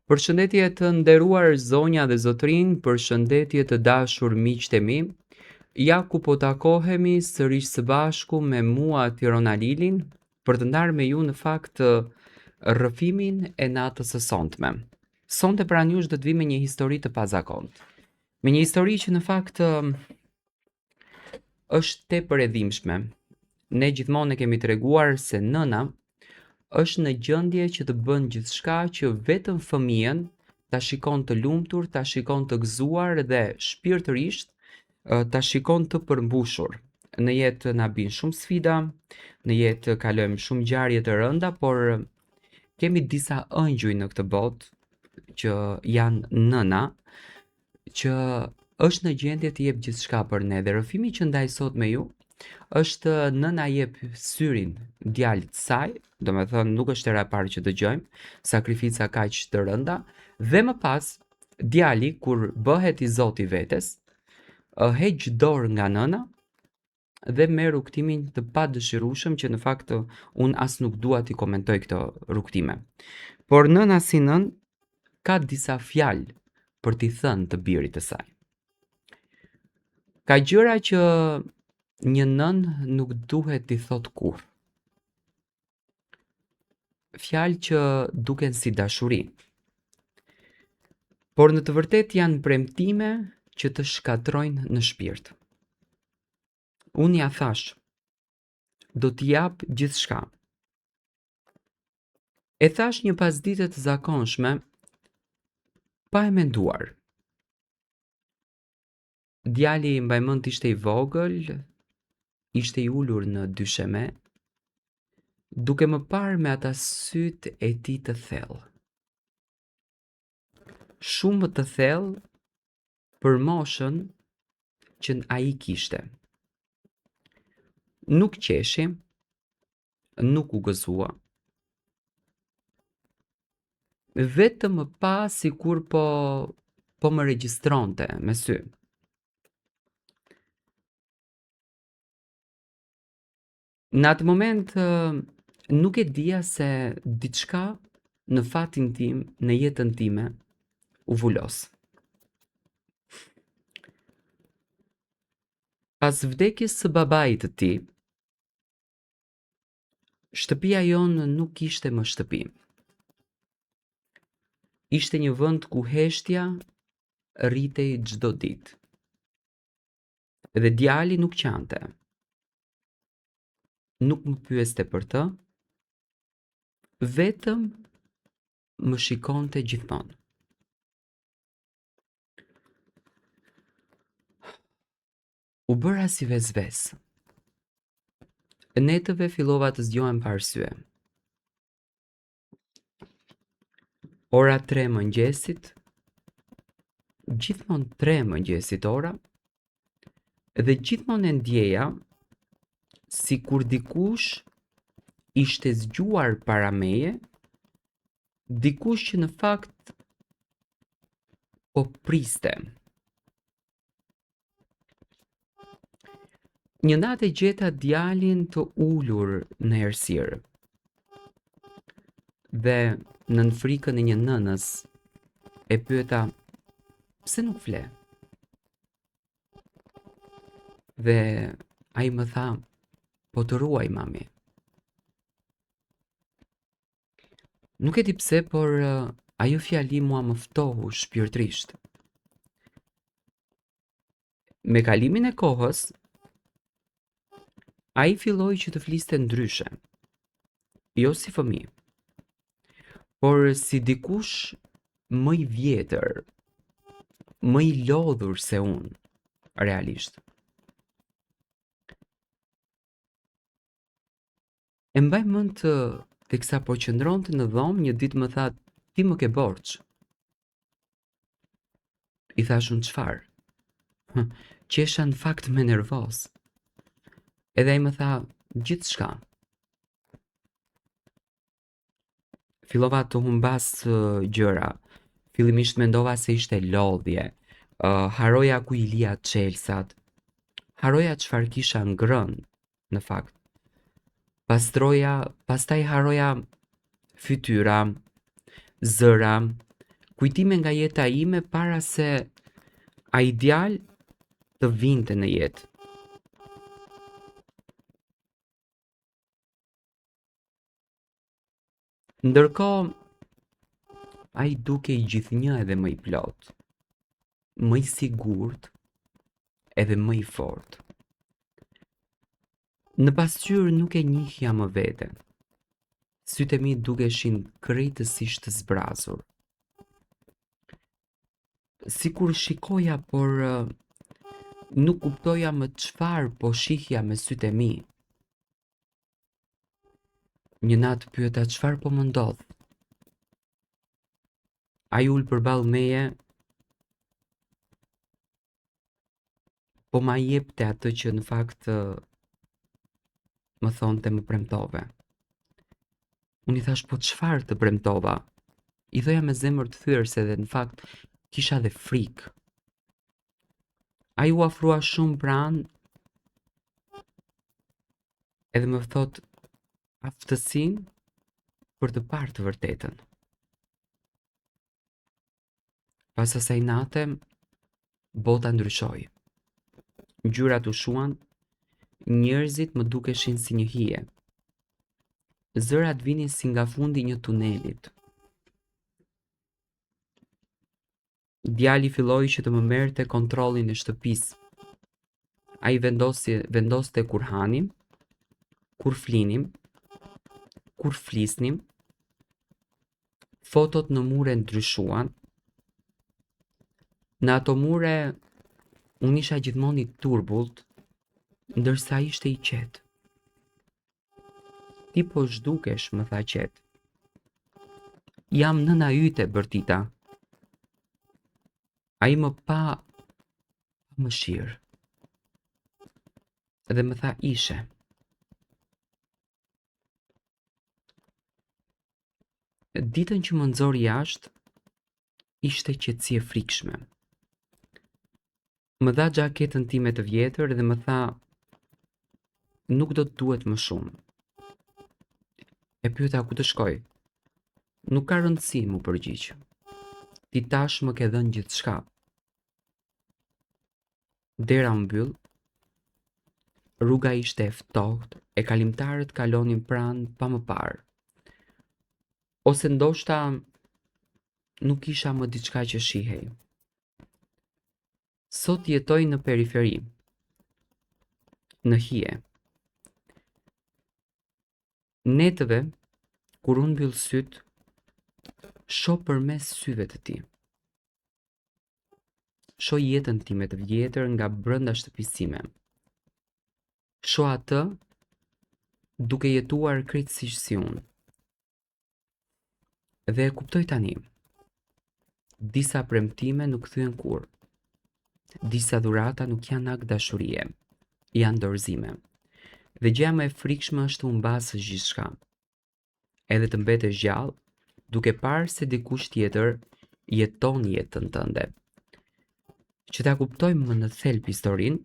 Përshëndetje të nderuar zonja dhe zotrin, përshëndetje të dashur miqtë e mi. Ja ku po takohemi sërish së bashku me mua Tirona Lilin për të ndarë me ju në fakt rrëfimin e natës së sotme. Sonte pranë jush do të vi me një histori të pazakontë. Me një histori që në fakt është tepër e dhimbshme. Ne gjithmonë e kemi treguar se nëna është në gjendje që të bën gjithçka që vetëm fëmijën ta shikon të lumtur, ta shikon të gëzuar dhe shpirtërisht ta shikon të përmbushur. Në jetë na bin shumë sfida, në jetë kalojmë shumë ngjarje të rënda, por kemi disa ëngjëj në këtë botë që janë nëna, që është në gjendje të jep gjithçka për ne. Dhe rrëfimi që ndaj sot me ju është nëna jep syrin djalit saj, do me thënë nuk është era e parë që dëgjojmë, sakrifica kaq të rënda, dhe më pas djali kur bëhet i zoti vetes, heq dorë nga nëna dhe merr rrugtimin të padëshirueshëm që në fakt unë as nuk dua t'i komentoj këtë rrugtime. Por nëna si nën ka disa fjalë për t'i thënë të birit të saj. Ka gjëra që një nën nuk duhet t'i thot kurrë. Fjalë që duken si dashuri, por në të vërtetë janë premtime që të shkatrojnë në shpirt. Unë ja thash, do t'i jap gjithçka. E thash një pasdite të zakonshme, pa e menduar. Djali mbaj mend ishte i vogël, ishte i ulur në dysheme, duke më parë me ata sytë e tij të thellë. Shumë të thellë për moshën që ai kishte. Nuk qeshi, nuk u gëzua. Vetëm më pa sikur po më regjistronte me sy. Në atë moment nuk e dija se diçka në fatin tim, në jetën time, u vulos. Pas vdekjes së babait të tij, shtëpia jonë nuk ishte më shtëpi. Ishte një vend ku heshtja rritej çdo ditë. Dhe djali nuk qante. Nuk më pyeste për të, vetëm më shikonte gjithmonë. U bëra si vezves. Netëve fillova të zgjohem pa arsye. Ora 3 mëngjesit, gjithmonë 3 mëngjesit ora, dhe gjithmonë e ndjeja si kur dikush ishte zgjuar para meje, dikush që në fakt po priste. Një natë e gjeta djalin të ulur në errësirë. Dhe nën frikën e një nënës e pyeta pse nuk fle. Dhe ai më tha, po të ruaj mami. Nuk e di pse, por ajo fjali mua më ftohu shpirtërisht. Me kalimin e kohës, ai filloi që të fliste ndryshe. Jo si fëmijë, por si dikush më i vjetër, më i lodhur se unë, realisht. E mbaj mend të teksa po qëndronte në dhomë, një ditë më tha, ti më ke borx. I thash unë çfarë? Qesha në fakt me nervoz. Edhe ai më tha, gjithçka. Fillova të humbas gjëra. Fillimisht mendova se ishte lodhje. Haroja ku i lija çelsat. Haroja çfarë kisha ngrënë, në fakt. Pastaj haroja fytyra, zëra, kujtime nga jeta ime para se ai djalë të vinte në jetë. Ndërkohë, ai duke i gjithnjë edhe më i plot, më i sigurt edhe më i fort. Në pasqyrë nuk e njihja më veten. Sytë e mi dukeshin krejtësisht të zbrazur. Sikur shikoja, por nuk kuptoja më çfarë po shihja me sytë e mi. Një natë pyeta çfarë po më ndodh. Ai ul përballë meje, po ma jepte atë që në fakt më thonte më premtove. Unë i thash, po çfarë të premtova? I thoja me zemër të thyrse dhe në fakt kisha dhe frikë. Ai u afrua shumë pranë edhe më thot aftësinë për të parë të vërtetën. Pas asaj nate, bota ndryshoi. Ngjyrat u shuan, njerëzit më dukeshin si një hije. Zërat vinin si nga fundi një tunelit. Djali filloi që të më merrte kontrollin e shtëpisë. Ai vendoste kur hanim, kur flinim, kur flisnim. Fotot në mure ndryshuan. Në ato mure unë isha gjithmonë i turbullt, ndërsa ai ishte i qetë. Ti po zhdukesh, më tha qetë. Jam nëna yte, Bërtita. Ai më pa mëshirë. Dhe më tha ishe. Ditën që më nxori jashtë, ishte qetësi e frikshme. Më dha xhaketën time të vjetër dhe më tha nuk do të duhet më shumë. E pyeta ku të shkoj. Nuk ka rëndësi, mu përgjigj. Ti tash më ke dhënë gjithçka. Dera u mbyll. Rruga ishte e ftohtë, e kalimtarët kalonin pranë pa më parë. Ose ndoshta nuk isha më diçka që shihej. Sot jetoj në periferi, në hije. Netëve, kur unë mbyll syt, shoh përmes syve të ti. Shoh jetën time të vjetër nga brenda shtëpisë time. Shoh atë duke jetuar krejtësisht si unë. Dhe e kuptoj tani. Disa premtime nuk thyen kurrë. Disa dhurata nuk janë akt dashurie, janë dorëzime. Dhe gjëja më e frikshme është të humbasësh gjithçka. Edhe të mbetesh gjallë, duke parë se dikush tjetër jeton jetën tënde. Që ta kuptojmë më në thelb historinë,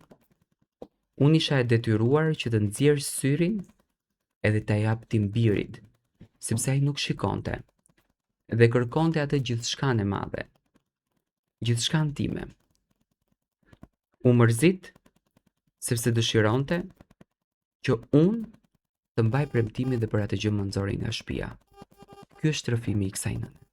unë isha e detyruar që të nxjerr syrin edhe ta jap timbirit, sepse ai nuk shikonte dhe kërkonte atë gjithçkan e madhe, gjithçkan time. U mërzit sepse dëshironte që unë të mbaj premtimin dhe për atë gjë më nxori nga shtëpia. Ky është rrëfimi i kësaj nëne.